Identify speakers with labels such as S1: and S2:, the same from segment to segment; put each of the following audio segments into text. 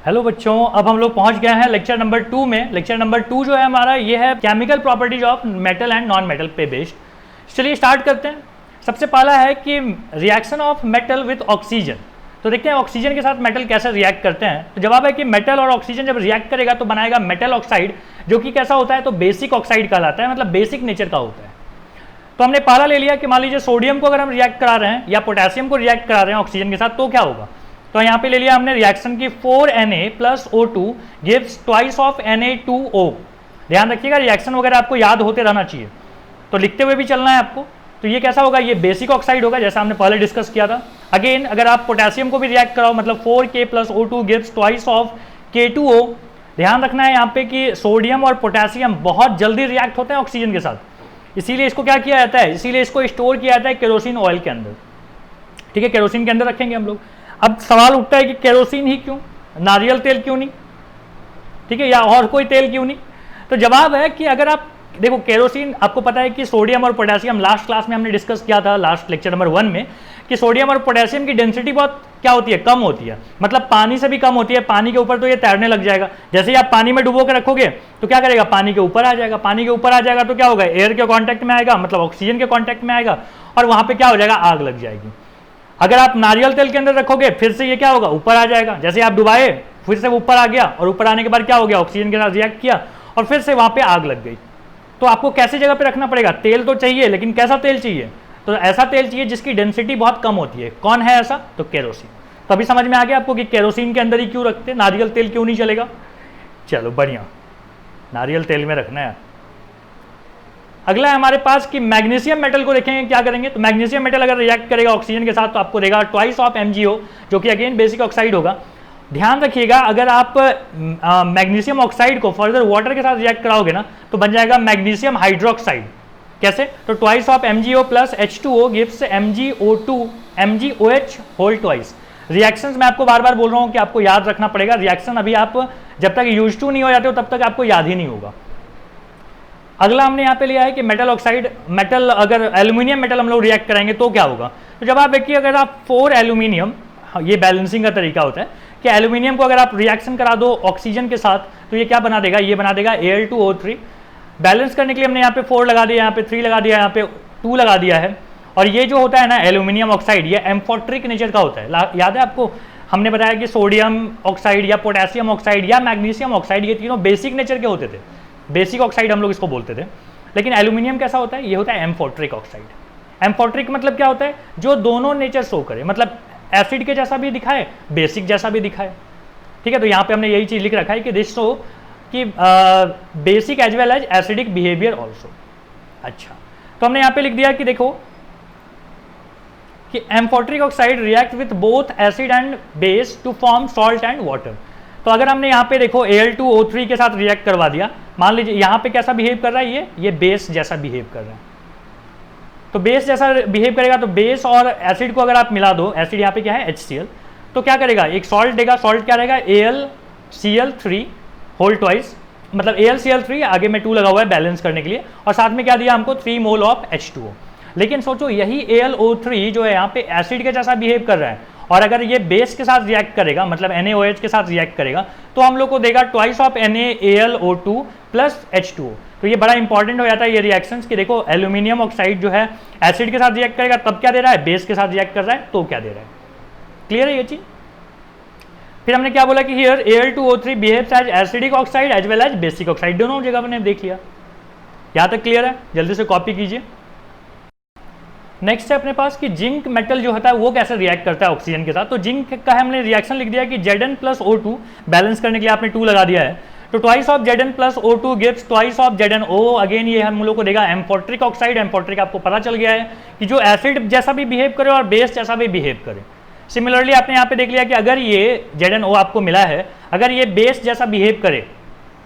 S1: Hello बच्चों, अब हम लोग पहुंच गए हैं लेक्चर नंबर 2 में। लेक्चर नंबर 2 जो है हमारा ये है chemical properties of metal and non metal पे बेस्ड। चलिए स्टार्ट करते हैं। सबसे पहला है कि reaction of metal with oxygen. तो देखते हैं ऑक्सीजन के साथ मेटल कैसे रिएक्ट करते हैं। तो जवाब है कि मेटल और ऑक्सीजन जब रिएक्ट करेगा तो बनाएगा मेटल ऑक्साइड, जो कि कैसा होता है तो बेसिक ऑक्साइड कहलाता है, मतलब बेसिक नेचर का होता है। तो हमने पहला ले लिया कि मान लीजिए सोडियम को अगर हम रिएक्ट करा रहे हैं या पोटेशियम को रिएक्ट करा रहे हैं ऑक्सीजन के साथ तो क्या होगा। तो यहाँ पे ले लिया हमने रिएक्शन की 4Na + O2 gives twice of Na2O। ध्यान रखिएगा रिएक्शन वगैरह आपको याद होते रहना चाहिए, तो लिखते हुए भी चलना है आपको। तो ये कैसा होगा, ये बेसिक ऑक्साइड होगा जैसा हमने पहले डिस्कस किया था। अगेन अगर आप पोटेशियम को भी रिएक्ट कराओ मतलब 4K + O2 gives twice of K2O। ध्यान रखना है यहाँ पे कि सोडियम और पोटेशियम बहुत जल्दी रिएक्ट होते हैं ऑक्सीजन के साथ, इसीलिए इसको क्या किया जाता है, इसीलिए इसको स्टोर किया जाता है केरोसिन ऑयल के अंदर। ठीक है, केरोसिन के अंदर रखेंगे हम लोग। अब सवाल उठता है कि केरोसिन ही क्यों, नारियल तेल क्यों नहीं, ठीक है, या और कोई तेल क्यों नहीं। तो जवाब है कि अगर आप देखो केरोसिन, आपको पता है कि सोडियम और पोटेशियम लास्ट क्लास में हमने डिस्कस किया था, लास्ट लेक्चर नंबर 1 में, कि सोडियम और पोटेशियम की डेंसिटी बहुत क्या होती है, कम होती है, मतलब पानी से भी कम होती है। पानी के ऊपर तो ये तैरने लग जाएगा, जैसे ही आप पानी में डुबो के रखोगे तो क्या करेगा, पानी के ऊपर आ जाएगा। पानी के ऊपर आ जाएगा तो क्या होगा, एयर के कॉन्टैक्ट में आएगा, मतलब ऑक्सीजन के कॉन्टैक्ट में आएगा, और वहां पर क्या हो जाएगा, आग लग जाएगी। अगर आप नारियल तेल के अंदर रखोगे फिर से ये क्या होगा, ऊपर आ जाएगा। जैसे आप डुबाए फिर से ऊपर आ गया, और ऊपर आने के बाद क्या हो गया, ऑक्सीजन के साथ रिएक्ट किया और फिर से वहां पे आग लग गई। तो आपको कैसी जगह पे रखना पड़ेगा, तेल तो चाहिए, लेकिन कैसा तेल चाहिए, तो ऐसा तेल चाहिए जिसकी डेंसिटी बहुत कम होती है। कौन है ऐसा, तो केरोसिन। तो अभी समझ में आ गया आपको कि केरोसिन के अंदर ही क्यों रखते, नारियल तेल क्यों नहीं चलेगा। चलो बढ़िया, नारियल तेल में रखना है। अगला है हमारे पास कि मैग्नीशियम मेटल को देखेंगे क्या करेंगे। तो मैग्नीशियम मेटल अगर रिएक्ट करेगा ऑक्सीजन के साथ तो आपको देगा ट्वाइस ऑफ MgO, जो कि अगेन बेसिक ऑक्साइड होगा। ध्यान रखिएगा अगर आप मैग्नीशियम ऑक्साइड को फर्दर वाटर के साथ रिएक्ट कराओगे ना तो बन जाएगा मैग्नीशियम हाइड्रोक्साइड। कैसे, तो twice of MgO + H2O gives MgOH whole twice. Reactions मैं आपको बार बार बोल रहा हूँ कि आपको याद रखना पड़ेगा। रिएक्शन अभी आप जब तक यूज टू नहीं हो जाते हो तब तक आपको याद ही नहीं होगा। अगला हमने यहाँ पे लिया है कि मेटल ऑक्साइड, मेटल अगर एल्यूमिनियम मेटल हम लोग रिएक्ट करेंगे तो क्या होगा। तो जवाब है कि अगर आप 4 एल्यूमिनियम, ये बैलेंसिंग का तरीका होता है कि एल्यूमिनियम को अगर आप रिएक्शन करा दो ऑक्सीजन के साथ तो ये क्या बना देगा, ये बना देगा Al2O3। बैलेंस करने के लिए हमने यहाँ पे 4 लगा दिया, यहाँ पे 3 लगा दिया, यहाँ पे 2 लगा दिया है। और ये जो होता है ना एल्यूमिनियम ऑक्साइड, ये एम्फोट्रिक नेचर का होता है। याद है आपको, हमने बताया कि सोडियम ऑक्साइड या पोटेशियम ऑक्साइड या मैग्नीशियम ऑक्साइड, ये तीनों बेसिक नेचर के होते थे, बेसिक ऑक्साइड हम लोग इसको बोलते थे। लेकिन एल्यूमिनियम कैसा होता है, ये होता है एम्फोट्रिक ऑक्साइड। एम्फोट्रिक मतलब क्या होता है, जो दोनों नेचर शो करे, मतलब एसिड के जैसा भी दिखाए, बेसिक जैसा भी दिखाए। ठीक है, तो यहाँ पे हमने यही चीज लिख रखा है कि दिस शो कि basic as well as acidic behaviour also. अच्छा, तो हमने यहाँ पे लिख दिया कि देखो कि amphoteric oxide react with both acid and base to form salt and water. तो अगर हमने यहाँ पे देखो Al2O3 के साथ रिएक्ट करवा दिया, मान लीजिए यहाँ पे कैसा बिहेव कर रहा है, ये बेस जैसा बिहेव कर रहा है। तो बेस जैसा बिहेव करेगा तो बेस और एसिड को अगर आप मिला दो, एसिड यहाँ पे क्या है HCl, तो क्या करेगा, एक सॉल्ट देगा। सॉल्ट क्या रहेगा, AlCl3 होल ट्वाइस, मतलब AlCl3 आगे में 2 लगा हुआ है बैलेंस करने के लिए, और साथ में क्या दिया हमको 3 मोल ऑफ H2O। लेकिन सोचो यही AlO3 जो है यहाँ पे एसिड के जैसा बिहेव कर रहा है, और अगर ये बेस के साथ रिएक्ट करेगा मतलब NaOH के साथ रिएक्ट करेगा तो हम लोग को देगा ट्वाइस ऑफ NaAlO2 + H2O। तो ये बड़ा इंपॉर्टेंट हो जाता है ये रिएक्शंस कि देखो एल्यूमिनियम ऑक्साइड जो है एसिड के साथ रिएक्ट करेगा तब क्या दे रहा है, बेस के साथ रिएक्ट कर रहा है तो क्या दे रहा है। क्लियर है ये चीज। फिर हमने क्या बोला कि here Al2O3 behaves as acidic oxide as well as basic oxide, दोनों जगह हमने देख लिया। यहाँ तक क्लियर है, जल्दी से कॉपी कीजिए। नेक्स्ट है अपने पास कि जिंक मेटल जो होता है वो कैसे रिएक्ट करता है ऑक्सीजन के साथ। तो जिंक का हमने रिएक्शन लिख दिया कि Zn + O2, बैलेंस करने के लिए आपने 2 लगा दिया है, तो twice of Zn + O2 gives twice of ZnO। Again ये हम लोग को देगा एम्फोट्रिक ऑक्साइड। एम्फोट्रिक आपको पता चल गया है कि जो एसिड जैसा भी बिहेव करे और बेस जैसा भी बिहेव करे। सिमिलरली आपने यहाँ पे देख लिया कि अगर ये ZnO आपको मिला है, अगर ये बेस जैसा बिहेव करे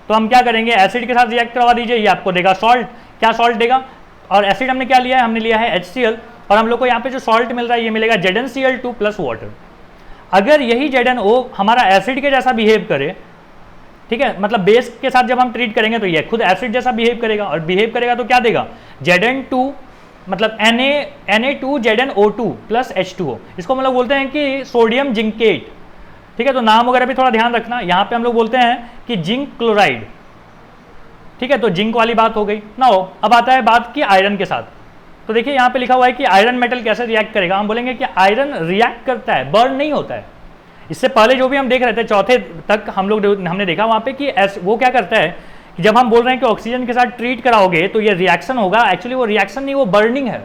S1: तो हम क्या करेंगे, एसिड के साथ रिएक्ट करवा दीजिए, ये आपको देगा सॉल्ट। क्या सॉल्ट देगा, और एसिड हमने क्या लिया है, हमने लिया है HCl, और हम लोग को यहाँ पे जो सॉल्ट मिल रहा है ये मिलेगा ZnCl2 + वाटर। अगर यही ZnO हमारा एसिड के जैसा बिहेव करे, ठीक है, मतलब बेस के साथ जब हम ट्रीट करेंगे तो ये खुद एसिड जैसा बिहेव करेगा, और बिहेव करेगा तो क्या देगा, Zn2 मतलब Na2ZnO2 + H2O। इसको हम लोग बोलते हैं कि सोडियम जिंकेट। ठीक है, तो नाम वगैरह भी थोड़ा ध्यान रखना। यहाँ पे हम लोग बोलते हैं कि जिंक क्लोराइड, ठीक है, तो जिंक वाली बात हो गई ना। हो अब आता है बात की आयरन के साथ। तो देखिए यहाँ पे लिखा हुआ है कि आयरन मेटल कैसे रिएक्ट करेगा। हम बोलेंगे कि आयरन रिएक्ट करता है, बर्न नहीं होता है। इससे पहले जो भी हम देख रहे थे चौथे तक हमने देखा वहाँ पे कि वो क्या करता है कि जब हम बोल रहे हैं कि ऑक्सीजन के साथ ट्रीट कराओगे तो ये रिएक्शन होगा, एक्चुअली वो रिएक्शन नहीं, वो बर्निंग है।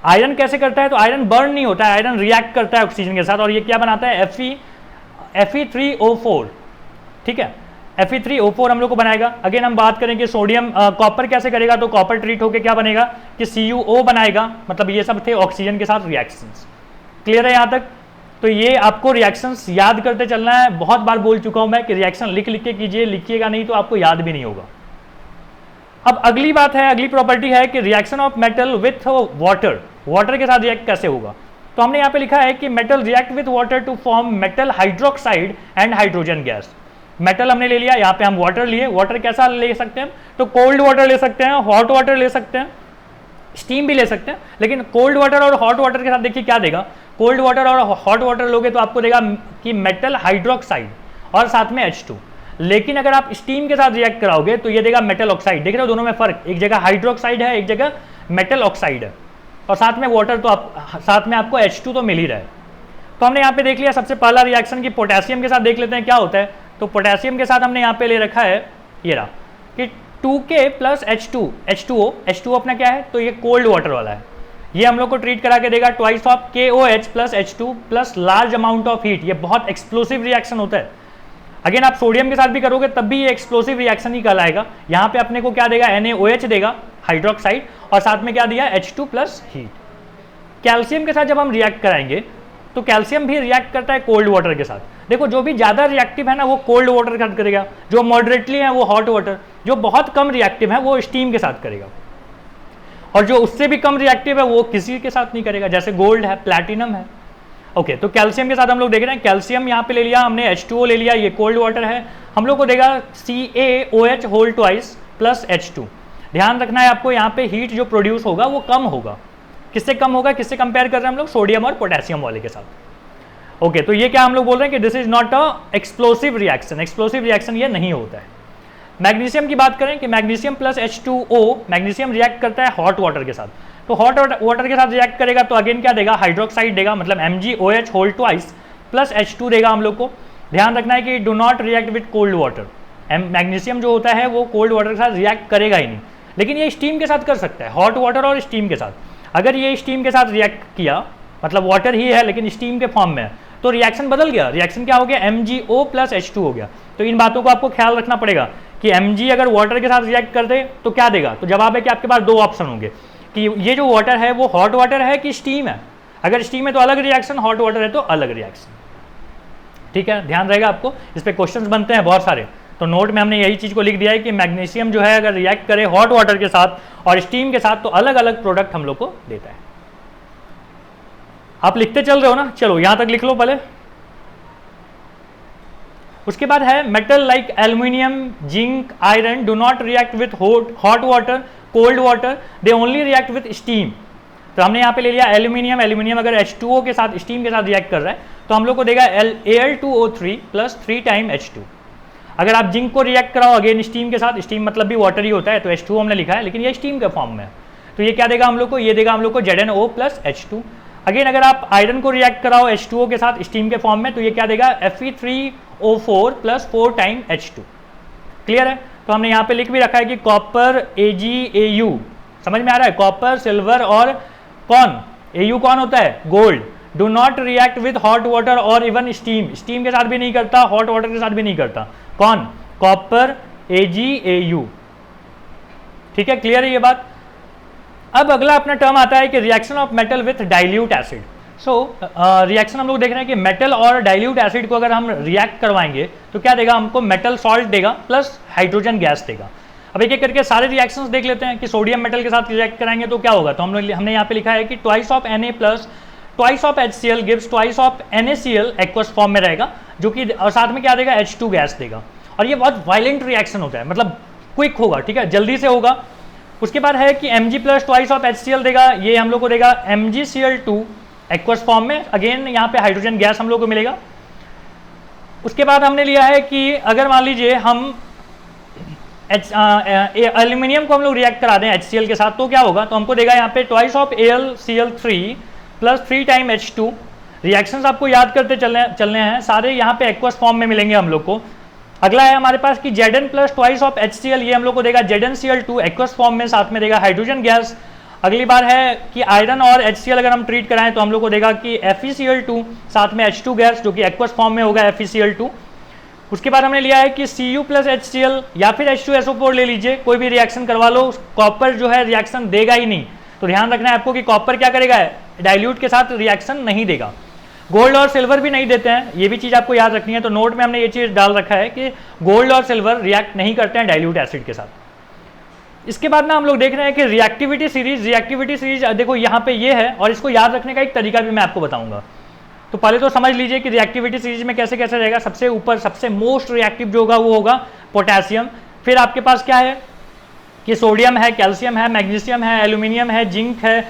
S1: आयरन कैसे करता है, तो आयरन बर्न नहीं होता है, आयरन रिएक्ट करता है ऑक्सीजन के साथ, और ये क्या बनाता है, Fe3O4, ठीक है, Fe3O4 हम लोग को बनाएगा। अगेन हम बात करें कि सोडियम कॉपर कैसे करेगा, तो कॉपर ट्रीट होकर क्या बनेगा कि CuO बनाएगा। मतलब ये सब थे ऑक्सीजन के साथ रिएक्शंस। क्लियर है यहाँ तक? तो ये आपको रिएक्शंस याद करते चलना है। बहुत बार बोल चुका हूं मैं कि रिएक्शन लिख लिख के कीजिए, लिखिएगा नहीं तो आपको याद भी नहीं होगा। अब अगली बात है, अगली प्रॉपर्टी है कि reaction of metal with water, water के साथ रिएक्ट कैसे होगा। तो हमने यहाँ पे लिखा है कि metal react with water to form metal hydroxide and hydrogen gas. Metal हमने ले लिया, यहाँ पे हम वाटर लिए। वाटर कैसा ले सकते हैं, तो कोल्ड वाटर ले सकते हैं, हॉट वाटर ले सकते हैं, स्टीम भी ले सकते हैं। लेकिन कोल्ड वाटर और हॉट वाटर के साथ देखिए क्या देगा, कोल्ड वाटर और हॉट वाटर लोगे तो आपको देगा कि मेटल हाइड्रोक्साइड और साथ में H2। लेकिन अगर आप स्टीम के साथ रिएक्ट कराओगे तो ये देगा मेटल ऑक्साइड। देख रहे हो दोनों में फर्क, एक जगह हाइड्रोक्साइड है, एक जगह मेटल ऑक्साइड है, और साथ में वाटर, तो साथ में आपको H2 तो मिल ही रहा है। तो हमने यहाँ पे देख लिया सबसे पहला रिएक्शन की पोटेशियम के साथ। देख लेते हैं क्या होता है। तो पोटेशियम के साथ हमने यहाँ पे ले रखा है ये रहा कि 2K प्लस H2O अपना क्या है, तो ये कोल्ड वाटर वाला है। ये हम लोग को ट्रीट करा के देगा twice of KOH plus H2 plus large amount of heat. ये बहुत एक्सप्लोसिव रिएक्शन होता है। अगेन आप सोडियम के साथ भी करोगे तब भी ये एक्सप्लोसिव रिएक्शन ही कहलाएगा। यहाँ पे अपने को क्या देगा, NaOH देगा हाइड्रोक्साइड, और साथ में क्या दिया, H2 प्लस हीट। कैल्शियम के साथ जब हम रिएक्ट कराएंगे तो कैल्शियम भी रिएक्ट करता है कोल्ड वाटर के साथ। देखो जो भी ज़्यादा रिएक्टिव है ना वो कोल्ड वाटर के साथ करेगा, जो मॉडरेटली है वो हॉट वाटर, जो बहुत कम रिएक्टिव है वो स्टीम के साथ करेगा, और जो उससे भी कम रिएक्टिव है वो किसी के साथ नहीं करेगा, जैसे गोल्ड है, प्लैटिनम है। ओके, तो कैल्शियम के साथ हम लोग देख रहे हैं, कैल्शियम यहाँ पे ले लिया हमने, H2O ले लिया, ये कोल्ड वाटर है, हम लोग को देगा CaOH whole twice plus H2। ध्यान रखना है आपको, यहाँ पे हीट जो प्रोड्यूस होगा वो कम होगा। किससे कम होगा, किससे कंपेयर कर रहे हैं हम लोग, सोडियम और पोटेशियम वाले के साथ। ओके, तो ये क्या हम लोग बोल रहे हैं कि this is not a explosive reaction, explosive reaction ये नहीं होता है। मैग्नीशियम की बात करें कि magnesium plus H2O, magnesium react करता है हॉट वाटर के साथ। तो हॉट वाटर के साथ रिएक्ट करेगा तो अगेन क्या देगा, हाइड्रोक्साइड देगा, मतलब MgOH whole twice plus H2 देगा हम लोग को। ध्यान रखना है कि do not react with cold water. Magnesium जो होता है वो कोल्ड वाटर के साथ रिएक्ट करेगा ही नहीं, लेकिन ये स्टीम के साथ कर सकता है, हॉट वाटर और स्टीम के साथ। अगर ये स्टीम के साथ रिएक्ट किया, मतलब वाटर ही है लेकिन स्टीम के फॉर्म में है, तो रिएक्शन बदल गया। रिएक्शन क्या हो गया, MgO प्लस H2 हो गया। तो इन बातों को आपको ख्याल रखना पड़ेगा कि Mg अगर वाटर के साथ रिएक्ट कर दे तो क्या देगा। तो जवाब है कि आपके पास दो ऑप्शन होंगे कि ये जो वाटर है वो हॉट वाटर है कि स्टीम है। अगर स्टीम है तो अलग रिएक्शन, हॉट वाटर है तो अलग रिएक्शन। ठीक है, ध्यान रहेगा आपको, इस पर क्वेश्चंस बनते हैं बहुत सारे। तो नोट में हमने यही चीज़ को लिख दिया है कि मैग्नीशियम जो है अगर रिएक्ट करे हॉट वाटर के साथ और स्टीम के साथ तो अलग अलग प्रोडक्ट हम लोग को देता है। आप लिखते चल रहे हो ना, चलो यहां तक लिख लो पहले। उसके बाद है metal like aluminium, zinc, iron do not react with hot water, cold water, they only react with steam. तो हमने यहाँ पे ले लिया एल्यूमिनियम, एल्यूमिनियम अगर H2O के साथ, स्टीम के साथ रिएक्ट कर रहा है तो हम लोग को देगा Al2O3 प्लस 3 टाइम H2। अगर आप जिंक को रिएक्ट कराओ अगेन स्टीम के साथ, स्टीम मतलब भी वाटर ही होता है, तो H2O हमने लिखा है लेकिन ये स्टीम के फॉर्म में है, तो ये क्या देगा हम लोग को, ये देगा हम लोग को ZnO प्लस H2। अगेन अगर आप आयरन को रिएक्ट कराओ H2O के साथ स्टीम के फॉर्म में तो ये क्या देगा, Fe3O4 plus 4 time H2। Clear है? तो हमने यहाँ पे लिख भी रखा है कि कॉपर AgAu, समझ में आ रहा है, कॉपर, सिल्वर और कौन, Au कौन होता है, gold, do not react with hot water और इवन स्टीम, स्टीम के साथ भी नहीं करता, हॉट वाटर के साथ भी नहीं करता, कौन, कॉपर AgAu। ठीक है, क्लियर है ये बात। अब अगला अपना टर्म आता है कि reaction of metal with dilute acid. So reaction हम लोग देख रहे हैं कि मेटल और डाइल्यूट एसिड को अगर हम रिएक्ट करवाएंगे तो क्या देगा हमको, मेटल सॉल्ट देगा प्लस हाइड्रोजन गैस देगा। अब एक एक करके सारे रिएक्शंस देख लेते हैं कि सोडियम मेटल के साथ रिएक्ट कराएंगे तो क्या होगा। तो हमने यहाँ पे लिखा है कि twice of Na plus twice of HCl gives twice of NaCl aqueous form में रहेगा, जो कि और साथ में क्या देगा, H2 गैस देगा। और ये बहुत वायलेंट रिएक्शन होता है, मतलब क्विक होगा, ठीक है, जल्दी से होगा। उसके बाद है कि Mg plus twice of HCl देगा, ये हम लोग को देगा MgCl2 एक्वस फॉर्म में, अगेन यहाँ पे हाइड्रोजन गैस हम लोग को मिलेगा। उसके बाद हमने लिया है कि अगर मान लीजिए हम एल्यूमिनियम को हम लोग रिएक्ट करा दें HCl के साथ तो क्या होगा, तो हमको देगा यहाँ पे twice of AlCl3 plus 3 time H2। Reactions आपको याद करते चलने हैं, सारे यहाँ पे एक्वस फॉर्म में मिलेंगे हम लोग को। अगला है हमारे पास कि Zn plus twice of HCl, ये हम लोग को देगा ZnCl2 एक्वस फॉर्म में, साथ में देगा हाइड्रोजन गैस। अगली बार है कि आयरन और HCl अगर हम ट्रीट कराएं तो हम लोग को देगा कि FeCl2 साथ में H2 गैस जो कि एक्वस फॉर्म में होगा FeCl2। उसके बाद हमने लिया है कि Cu प्लस HCl या फिर H2SO4 ले लीजिए, कोई भी रिएक्शन करवा लो, कॉपर जो है रिएक्शन देगा ही नहीं। तो ध्यान रखना है आपको कि कॉपर क्या करेगा, डाइल्यूट के साथ रिएक्शन नहीं देगा। गोल्ड और सिल्वर भी नहीं देते हैं, ये भी चीज़ आपको याद रखनी है। तो नोट में हमने ये चीज़ डाल रखा है कि गोल्ड और सिल्वर रिएक्ट नहीं करते हैं डाइल्यूट एसिड के साथ। इसके बाद ना हम लोग देख रहे हैं कि रिएक्टिविटी सीरीज देखो यहाँ पे ये है, और इसको याद रखने का एक तरीका भी मैं आपको बताऊंगा। तो पहले तो समझ लीजिए कि रिएक्टिविटी सीरीज में कैसे कैसे रहेगा। सबसे ऊपर सबसे मोस्ट रिएक्टिव जो होगा वो होगा पोटेशियम, फिर आपके पास क्या है कि सोडियम है, कैल्शियम है, मैग्नीशियम है, एल्यूमिनियम है, जिंक है,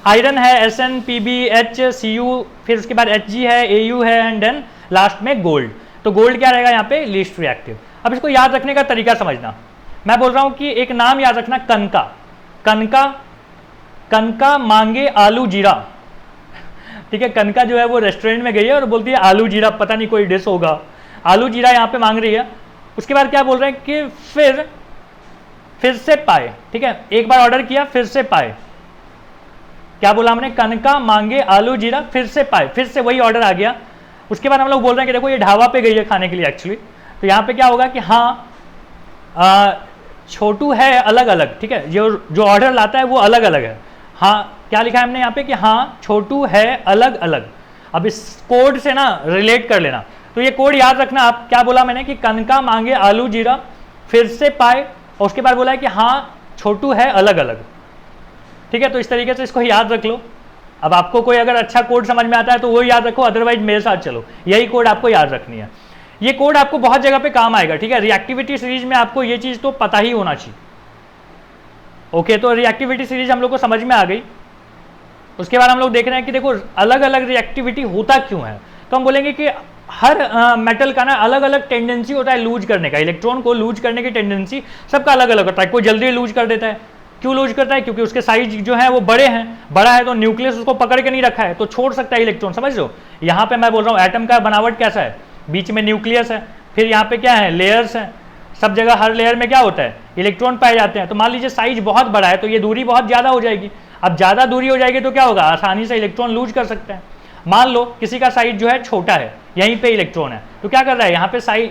S1: आयरन है, Sn, Pb, H, Cu, फिर उसके बाद Hg है, Au है, एंड देन लास्ट में गोल्ड। तो गोल्ड क्या रहेगा यहाँ पे, लीस्ट रिएक्टिव। अब इसको याद रखने का तरीका समझना, मैं बोल रहा हूँ कि एक नाम याद रखना, कनका। कनका, कनका मांगे आलू जीरा, ठीक है। कनका जो है वो रेस्टोरेंट में गई है और बोलती है आलू जीरा, पता नहीं कोई डिश होगा, आलू जीरा यहाँ पे मांग रही है। उसके बाद क्या बोल रहे हैं कि फिर से पाए, ठीक है, एक बार ऑर्डर किया फिर से पाए। क्या बोला हमने, कनका मांगे आलू जीरा फिर से पाए, फिर से वही ऑर्डर आ गया। उसके बाद हम लोग बोल रहे हैं कि देखो ये ढाबा पे गई है खाने के लिए एक्चुअली, तो यहाँ पे क्या होगा कि हाँ छोटू है अलग अलग, ठीक है, जो ऑर्डर लाता है वो अलग अलग है। हाँ क्या लिखा है हमने यहाँ पे कि हाँ छोटू है अलग अलग। अब इस कोड से ना रिलेट कर लेना, तो ये कोड याद रखना। आप क्या बोला मैंने कि कनका मांगे आलू जीरा फिर से पाए, और उसके बाद बोला है कि हाँ छोटू है अलग अलग, ठीक है। तो इस तरीके से इसको याद रख लो। अब आपको कोई अगर अच्छा कोड समझ में आता है तो वो याद रखो, अदरवाइज मेरे साथ चलो, यही कोड आपको याद रखनी है। ये कोड आपको बहुत जगह पे काम आएगा, ठीक है। रिएक्टिविटी सीरीज में आपको ये चीज तो पता ही होना चाहिए। ओके, तो रिएक्टिविटी सीरीज हम लोग को समझ में आ गई। उसके बाद हम लोग देख रहे हैं कि देखो अलग अलग रिएक्टिविटी होता क्यों है, तो हम बोलेंगे कि हर मेटल का ना अलग अलग टेंडेंसी होता है लूज करने का, इलेक्ट्रॉन को लूज करने की टेंडेंसी सबका अलग अलग होता है। कोई जल्दी लूज कर देता है, क्यों लूज करता है, क्योंकि उसके साइज जो है वो बड़े हैं, बड़ा है तो न्यूक्लियस उसको पकड़ के नहीं रखा है तो छोड़ सकता है इलेक्ट्रॉन, समझ लो। यहाँ पे मैं बोल रहा हूँ एटम का बनावट कैसा है, बीच में न्यूक्लियस है, फिर यहाँ पे क्या है, लेयर्स हैं, सब जगह हर लेयर में क्या होता है, इलेक्ट्रॉन पाए जाते हैं। तो मान लीजिए साइज बहुत बड़ा है तो ये दूरी बहुत ज़्यादा हो जाएगी। अब ज़्यादा दूरी हो जाएगी तो क्या होगा, आसानी से इलेक्ट्रॉन लूज कर सकते हैं। मान लो किसी का साइज जो है छोटा है, यहीं पे इलेक्ट्रॉन है, तो क्या कर रहा है,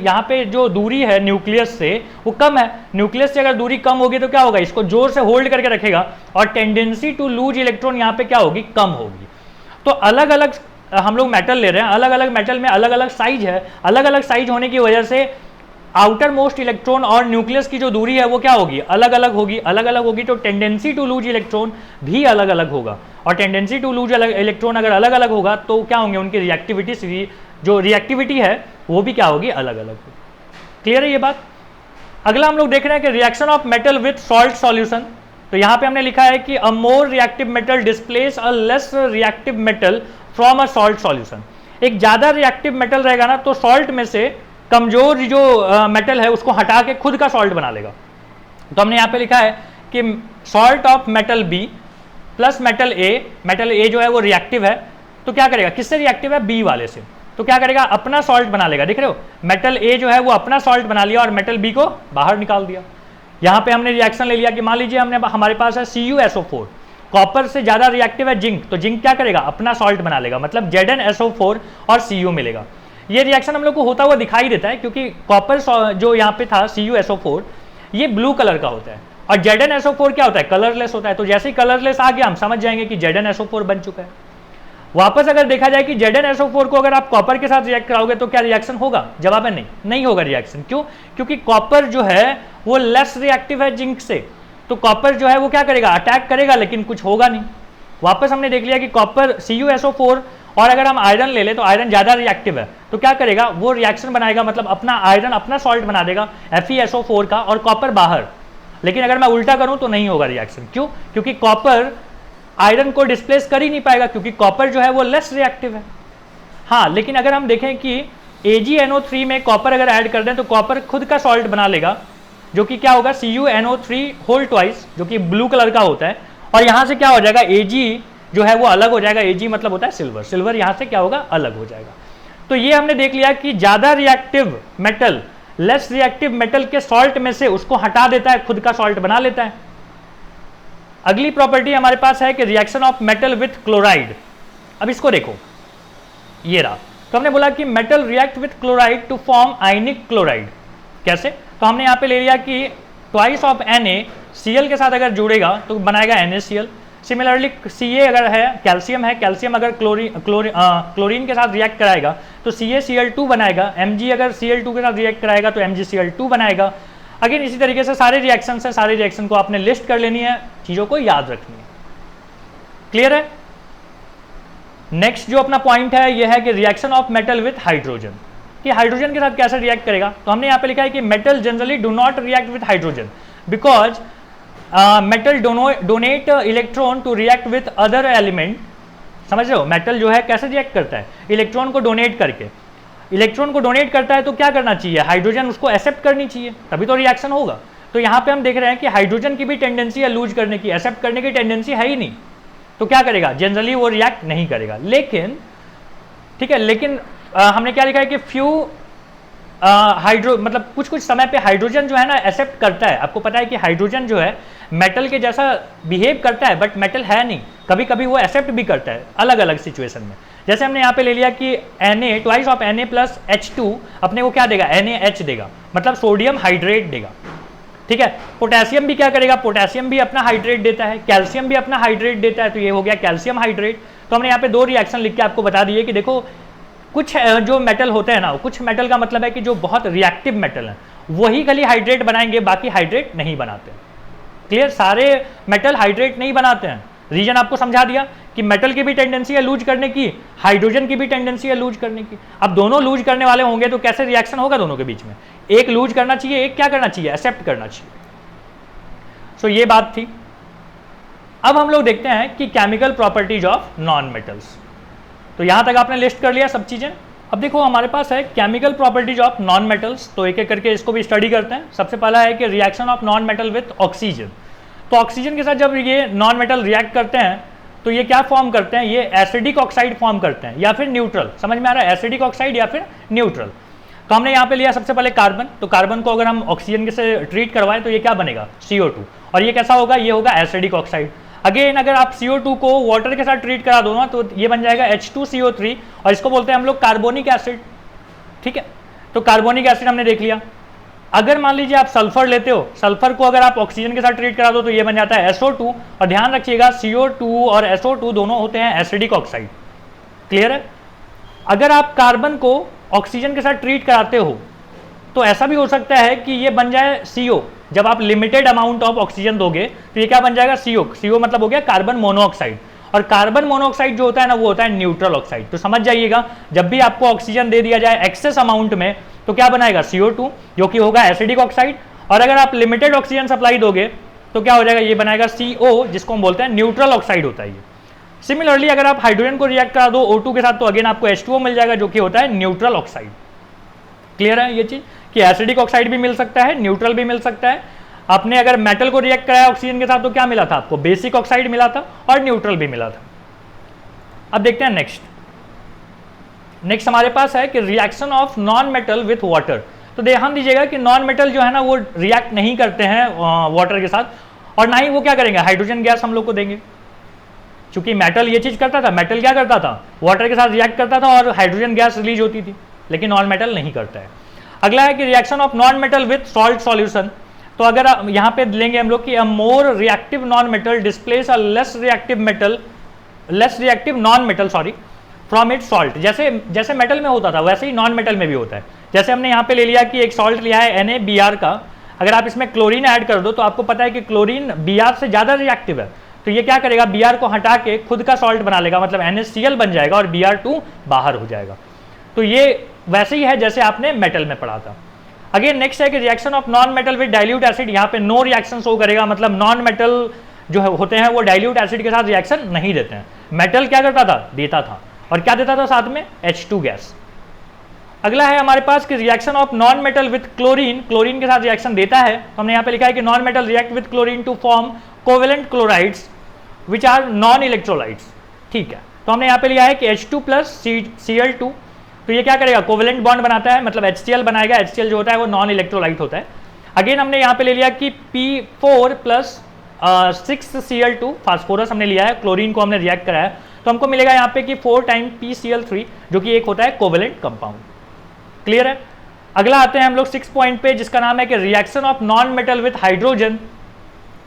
S1: यहाँ पे जो दूरी है न्यूक्लियस से वो कम है। न्यूक्लियस से अगर दूरी कम होगी तो क्या होगा, इसको जोर से होल्ड करके रखेगा और टेंडेंसी टू लूज इलेक्ट्रॉन यहाँ पे क्या होगी, कम होगी। तो अलग अलग हम लोग मेटल ले रहे हैं, अलग अलग मेटल में अलग अलग साइज है, अलग अलग साइज होने की वजह से आउटर मोस्ट इलेक्ट्रॉन और न्यूक्लियस की जो दूरी है वो क्या होगी, अलग अलग होगी। अलग अलग होगी तो टेंडेंसी टू लूज इलेक्ट्रॉन भी अलग अलग होगा, और टेंडेंसी टू लूज इलेक्ट्रॉन अगर अलग अलग होगा तो क्या होंगे, उनकी रिएक्टिविटी, जो रिएक्टिविटी है वो भी क्या होगी, अलग अलग होगी। क्लियर है ये बात। अगला हम लोग देख रहे हैं कि reaction of metal with salt solution. तो यहाँ पे हमने लिखा है कि a more reactive metal displace a less reactive metal from a salt solution. एक ज़्यादा रिएक्टिव मेटल रहेगा ना तो सॉल्ट में से कमजोर जो मेटल है उसको हटा के खुद का सॉल्ट बना लेगा। तो हमने यहाँ पे लिखा है कि salt of metal B plus metal A जो है वो रिएक्टिव है, तो क्या करेगा, किससे रिएक्टिव है, बी वाले से, तो क्या करेगा, अपना सॉल्ट बना लेगा। देख रहे हो, मेटल ए जो है वो अपना सॉल्ट बना लिया और मेटल बी को बाहर निकाल दिया। यहाँ पे हमने रिएक्शन ले लिया कि मान लीजिए हमारे पास है CuSO4, कॉपर से ज्यादा रिएक्टिव है जिंक, तो जिंक क्या करेगा, अपना सॉल्ट बना लेगा, मतलब ZnSO4 और Cu मिलेगा। ये रिएक्शन हम लोग को होता हुआ दिखाई देता है क्योंकि कॉपर जो यहाँ पे था CuSO4 ये ब्लू कलर का होता है और ZnSO4 क्या होता है, कलरलेस होता है। तो जैसे ही कलरलेस आ गया हम समझ जाएंगे कि ZnSO4 बन चुका है। वापस अगर देखा जाए कि ZnSO4 को अगर आप कॉपर के साथ रिएक्ट कराओगे तो क्या रिएक्शन होगा, जवाब है नहीं होगा रिएक्शन। क्यों, क्योंकि कॉपर जो है वो लेस रिएक्टिव है जिंक से, तो कॉपर जो है वो क्या करेगा, अटैक करेगा लेकिन कुछ होगा नहीं। वापस हमने देख लिया कि कॉपर CuSO4 और अगर हम आयरन ले ले तो आयरन ज्यादा रिएक्टिव है, तो क्या करेगा, वो रिएक्शन बनाएगा, मतलब अपना आयरन अपना सॉल्ट बना देगा FeSO4 का और कॉपर बाहर। लेकिन अगर मैं उल्टा करूं तो नहीं होगा रिएक्शन। क्यों, क्योंकि कॉपर आयरन को डिस्प्लेस कर ही नहीं पाएगा क्योंकि कॉपर जो है वो लेस रिएक्टिव है। हाँ, लेकिन अगर हम देखें कि AgNO3 में कॉपर अगर ऐड कर दें तो कॉपर खुद का सॉल्ट बना लेगा, जो कि क्या होगा CuNO3 होल ट्वाइस, जो कि ब्लू कलर का होता है। और यहाँ से क्या हो जाएगा, Ag जो है वो अलग हो जाएगा। Ag मतलब होता है सिल्वर, सिल्वर यहाँ से क्या होगा, अलग हो जाएगा। तो ये हमने देख लिया कि ज़्यादा reactive metal less reactive metal के सॉल्ट में से उसको हटा देता है, खुद का सॉल्ट बना लेता है। अगली प्रॉपर्टी हमारे पास है कि reaction of metal with chloride. अब इसको देखो, ये रहा। तो हमने बोला कि metal react with chloride to form ionic chloride. कैसे? तो हमने यहाँ पे ले लिया कि ट्वाइस ऑफ NaCl के साथ अगर जुड़ेगा तो बनाएगा NaCl। सिमिलरली Ca अगर है, कैल्शियम अगर क्लोरीन के साथ रिएक्ट कराएगा तो CaCl2 बनाएगा। Mg अगर Cl2 के साथ रिएक्ट कराएगा तो MgCl2 बनाएगा। अगेन इसी तरीके से सारे रिएक्शन है, सारे रिएक्शन को आपने लिस्ट कर लेनी है, चीज़ों को याद रखनी है। क्लियर है? नेक्स्ट जो अपना पॉइंट है ये है कि reaction of metal with hydrogen, कि हाइड्रोजन के साथ कैसे रिएक्ट करेगा। तो हमने यहाँ पे लिखा है कि metal generally do not react with hydrogen because metal donate electron to react with other element. समझ रहे हो, मेटल जो है कैसे रिएक्ट करता है, इलेक्ट्रॉन को डोनेट करके। इलेक्ट्रॉन को डोनेट करता है तो क्या करना चाहिए, हाइड्रोजन उसको एक्सेप्ट करनी चाहिए, तभी तो रिएक्शन होगा। तो यहाँ पे हम देख रहे हैं कि हाइड्रोजन की भी टेंडेंसी है लूज करने की, एक्सेप्ट करने की टेंडेंसी है ही नहीं, तो क्या करेगा, जनरली वो रिएक्ट नहीं करेगा। लेकिन ठीक है, लेकिन हमने क्या लिखा है कि फ्यू मतलब कुछ कुछ समय पे हाइड्रोजन जो है ना एक्सेप्ट करता है। आपको पता है कि हाइड्रोजन जो है मेटल के जैसा बिहेव करता है बट मेटल है नहीं, कभी कभी वो एक्सेप्ट भी करता है अलग अलग सिचुएशन में। जैसे हमने यहाँ पे ले लिया कि Na twice of Na plus H2 अपने को क्या देगा, NaH देगा, मतलब सोडियम हाइड्रेट देगा। ठीक है, पोटेशियम भी क्या करेगा, पोटेशियम भी अपना हाइड्रेट देता है, कैल्शियम भी अपना हाइड्रेट देता है, तो ये हो गया कैल्शियम हाइड्रेट। तो हमने यहाँ पे दो रिएक्शन लिख के आपको बता दिए कि देखो कुछ जो मेटल होते हैं ना, कुछ मेटल का मतलब है कि जो बहुत रिएक्टिव मेटल हैं वही खाली हाइड्रेट बनाएंगे, बाकी हाइड्रेट नहीं बनाते। क्लियर, सारे मेटल हाइड्रेट नहीं बनाते हैं। रीजन आपको समझा दिया कि मेटल की भी टेंडेंसी है लूज करने की, हाइड्रोजन की भी टेंडेंसी है लूज करने की। अब दोनों लूज करने वाले होंगे तो कैसे रिएक्शन होगा दोनों के बीच में, एक लूज करना चाहिए, एक क्या करना चाहिए, एक्सेप्ट करना चाहिए। सो ये बात थी। अब हम लोग देखते हैं कि chemical properties of non metals. तो यहां तक आपने लिस्ट कर लिया सब चीजें। अब देखो हमारे पास है chemical properties of non metals, तो एक एक करके इसको भी स्टडी करते हैं। सबसे पहला है कि reaction of non metal with oxygen. तो ऑक्सीजन के साथ जब ये नॉन मेटल रिएक्ट करते हैं तो ये क्या फॉर्म करते हैं, ये एसिडिक ऑक्साइड फॉर्म करते हैं या फिर न्यूट्रल। समझ में आ रहा है, एसिडिक ऑक्साइड या फिर न्यूट्रल। तो हमने यहाँ पे लिया सबसे पहले कार्बन। तो कार्बन को अगर हम ऑक्सीजन से ट्रीट करवाएं तो ये क्या बनेगा, CO2, और ये कैसा होगा, ये होगा एसिडिक ऑक्साइड। अगेन अगर आप CO2 को वाटर के साथ ट्रीट करा दो ना तो ये बन जाएगा H2CO3, और इसको बोलते हैं हम लोग कार्बोनिक एसिड। ठीक है, तो कार्बोनिक एसिड हमने देख लिया। अगर मान लीजिए आप सल्फर लेते हो, सल्फर को अगर आप ऑक्सीजन के साथ ट्रीट करा दो तो ये बन जाता है SO2, और ध्यान रखिएगा CO2 और SO2 दोनों होते हैं एसिडिक ऑक्साइड। क्लियर है? अगर आप कार्बन को ऑक्सीजन के साथ ट्रीट कराते हो तो ऐसा भी हो सकता है कि ये बन जाए CO। जब आप लिमिटेड अमाउंट ऑफ ऑक्सीजन दोगे तो ये क्या बन जाएगा, CO मतलब हो गया कार्बन मोनोऑक्साइड। और कार्बन मोनोऑक्साइड जो होता है ना वो होता है न्यूट्रल ऑक्साइड। तो समझ जाइएगा, जब भी आपको ऑक्सीजन दे दिया जाए एक्सेस अमाउंट में तो क्या बनाएगा, CO2 जो कि होगा एसिडिक ऑक्साइड। और अगर आप लिमिटेड ऑक्सीजन सप्लाई दोगे तो क्या हो जाएगा, ये बनाएगा CO जिसको हम बोलते हैं न्यूट्रल ऑक्साइड होता है ये। सिमिलरली अगर आप हाइड्रोजन को रिएक्ट करा दो O2 के साथ तो अगेन आपको H2O मिल जाएगा जो कि होता है न्यूट्रल ऑक्साइड। क्लियर है ये चीज कि एसिडिक ऑक्साइड भी मिल सकता है, न्यूट्रल भी मिल सकता है। आपने अगर मेटल को रिएक्ट कराया ऑक्सीजन के साथ तो क्या मिला था आपको, बेसिक ऑक्साइड मिला था और न्यूट्रल भी मिला था। अब देखते हैं नेक्स्ट हमारे पास है कि reaction of non metal with water. तो ध्यान दीजिएगा कि नॉन मेटल जो है ना वो रिएक्ट नहीं करते हैं वाटर के साथ, और ना ही वो क्या करेंगे, हाइड्रोजन गैस हम लोग को देंगे। चूंकि मेटल ये चीज करता था, मेटल क्या करता था, वाटर के साथ रिएक्ट करता था और हाइड्रोजन गैस रिलीज होती थी, लेकिन नॉन मेटल नहीं करता है। अगला है कि reaction of non metal with salt solution. तो अगर यहाँ पे लेंगे हम लोग कि a more reactive non metal displace a less reactive non metal from it salt. जैसे मेटल में होता था वैसे ही नॉन मेटल में भी होता है। जैसे हमने यहाँ पे ले लिया कि एक सॉल्ट लिया है NaBr का, अगर आप इसमें क्लोरीन ऐड कर दो तो आपको पता है कि क्लोरीन Br से ज़्यादा रिएक्टिव है, तो ये क्या करेगा, Br को हटा के खुद का सॉल्ट बना लेगा, मतलब NaCl बन जाएगा और Br2 बाहर हो जाएगा। तो ये वैसे ही है जैसे आपने मेटल में पढ़ा था। अगेन नेक्स्ट है कि reaction of non metal with dilute acid. यहाँ पे नो रिएक्शन शो करेगा, मतलब नॉन मेटल जो होते हैं वो डाइल्यूट एसिड के साथ रिएक्शन नहीं देते हैं। मेटल क्या करता था, देता था, और क्या देता था साथ में, H2 गैस। अगला है हमारे पास कि reaction of non metal with chlorine, chlorine के साथ रिएक्शन देता है, तो हमने यहाँ पे लिखा है कि non metal react with chlorine to form covalent chlorides which are non electrolytes. ठीक है, तो हमने यहाँ पे लिया है कि H2 प्लस Cl2, तो ये क्या करेगा, कोवेलेंट बॉन्ड बनाता है, मतलब HCl बनाएगा। HCl जो होता है वो नॉन इलेक्ट्रोलाइट होता है। अगेन हमने यहाँ पे ले लिया कि P4 प्लस 6Cl2 फास्फोरस हमने लिया है, क्लोरीन को हमने रिएक्ट कराया, तो हमको मिलेगा यहाँ पे कि 4 टाइम PCl3 जो कि एक होता है कोवेलेंट कंपाउंड। क्लियर है। अगला आते हैं हम लोग 6 पॉइंट पे, जिसका नाम है कि reaction of non metal with hydrogen.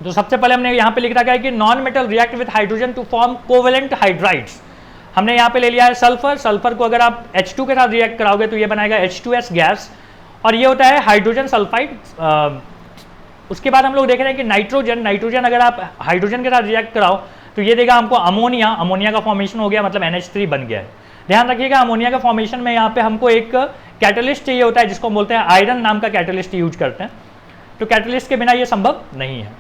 S1: तो सबसे पहले हमने यहाँ पे लिख रखा है कि non metal react with hydrogen to form covalent hydrides. हमने यहाँ पे ले लिया है सल्फर, सल्फर को अगर आप H2 के साथ रिएक्ट कराओगे तो ये बनाएगा H2S गैस, और ये होता है हाइड्रोजन सल्फाइड। उसके बाद हम लोग देख रहे हैं कि नाइट्रोजन, नाइट्रोजन अगर आप हाइड्रोजन के साथ रिएक्ट कराओ तो ये देगा हमको अमोनिया, अमोनिया का फॉर्मेशन हो गया, मतलब NH3 बन गया है। ध्यान रखिएगा अमोनिया के फॉर्मेशन में यहाँ पे हमको एक कैटलिस्ट चाहिए होता है, जिसको बोलते हैं आयरन नाम का कैटलिस्ट यूज करते हैं, तो कैटलिस्ट के बिना ये संभव नहीं है।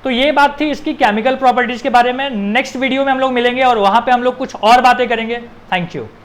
S1: तो ये बात थी इसकी केमिकल प्रॉपर्टीज के बारे में। नेक्स्ट वीडियो में हम लोग मिलेंगे और वहां पे हम लोग कुछ और बातें करेंगे। Thank you.